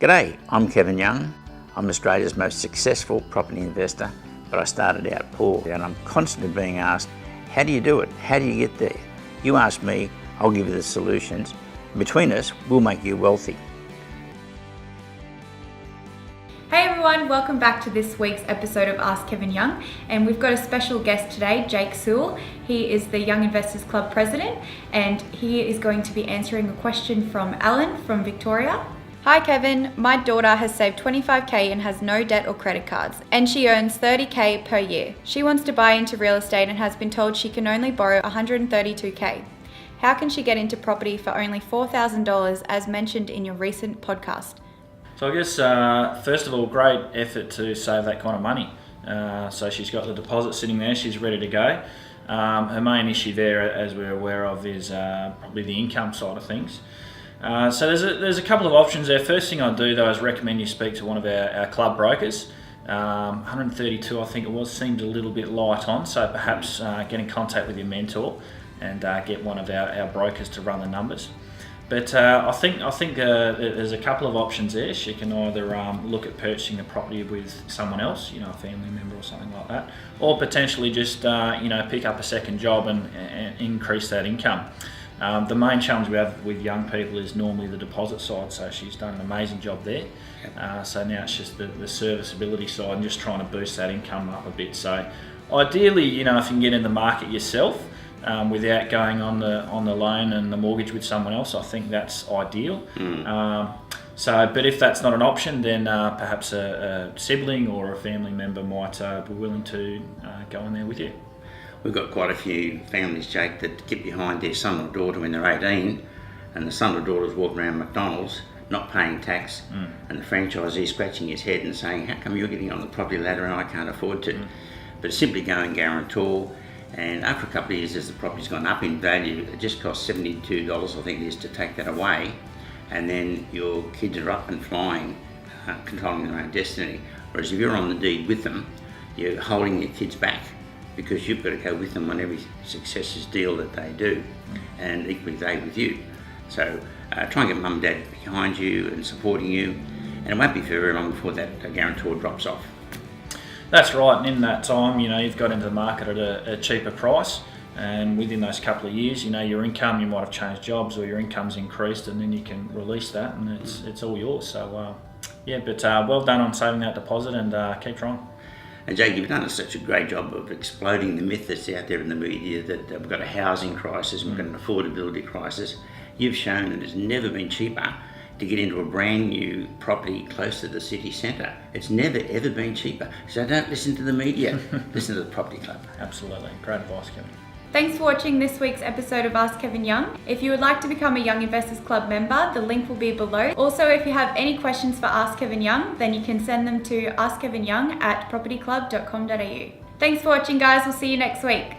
G'day, I'm Kevin Young. I'm Australia's most successful property investor, but I started out poor and I'm constantly being asked, how do you do it? How do you get there? You ask me, I'll give you the solutions. Between us, we'll make you wealthy. Hey everyone, welcome back to this week's episode of Ask Kevin Young, and we've got a special guest today, Jake Sewell. He is the Young Investors Club president, and he is going to be answering a question from Alan from Victoria. Hi Kevin, my daughter has saved $25,000 and has no debt or credit cards, and she earns $30,000 per year. She wants to buy into real estate and has been told she can only borrow $132,000. How can she get into property for only $4,000 as mentioned in your recent podcast? So I guess, first of all, great effort to save that kind of money. So she's got the deposit sitting there, she's ready to go. Her main issue there, as we're aware of, is probably the income side of things. So there's a couple of options there. First thing I'd do though is recommend you speak to one of our club brokers. 132 I think it was, seemed a little bit light on, so perhaps get in contact with your mentor and get one of our brokers to run the numbers. But I think there's a couple of options there. She can either look at purchasing the property with someone else, a family member or something like that, or potentially just pick up a second job and increase that income. The main challenge we have with young people is normally the deposit side, so she's done an amazing job there. So now it's just the serviceability side and just trying to boost that income up a bit. So ideally, if you can get in the market yourself without going on the loan and the mortgage with someone else, I think that's ideal. But if that's not an option, then perhaps a sibling or a family member might be willing to go in there with you. We've got quite a few families, Jake, that get behind their son or daughter when they're 18 and the son or daughter's walking around McDonald's not paying tax and the franchisee scratching his head and saying, how come you're getting on the property ladder and I can't afford to? But simply go and guarantor, and after a couple of years as the property's gone up in value, it just costs $72 I think it is to take that away, and then your kids are up and flying, controlling their own destiny. Whereas if you're on the deed with them, you're holding your kids back, because you've got to go with them on every successes deal that they do, and equally they with you. So try and get mum and dad behind you and supporting you, and it won't be for very long before that guarantor drops off. That's right, and in that time, you've got into the market at a cheaper price, and within those couple of years, your income, you might have changed jobs or your income's increased, and then you can release that and it's all yours. So well done on saving that deposit, and keep trying. And Jake, you've done such a great job of exploding the myth that's out there in the media that we've got a housing crisis, we've got an affordability crisis. You've shown that it's never been cheaper to get into a brand new property close to the city centre. It's never ever been cheaper. So don't listen to the media, listen to the Property Club. Absolutely, great advice, Kevin. Thanks for watching this week's episode of Ask Kevin Young. If you would like to become a Young Investors Club member, the link will be below. Also, if you have any questions for Ask Kevin Young, then you can send them to askkevinyoung@propertyclub.com.au. Thanks for watching, guys. We'll see you next week.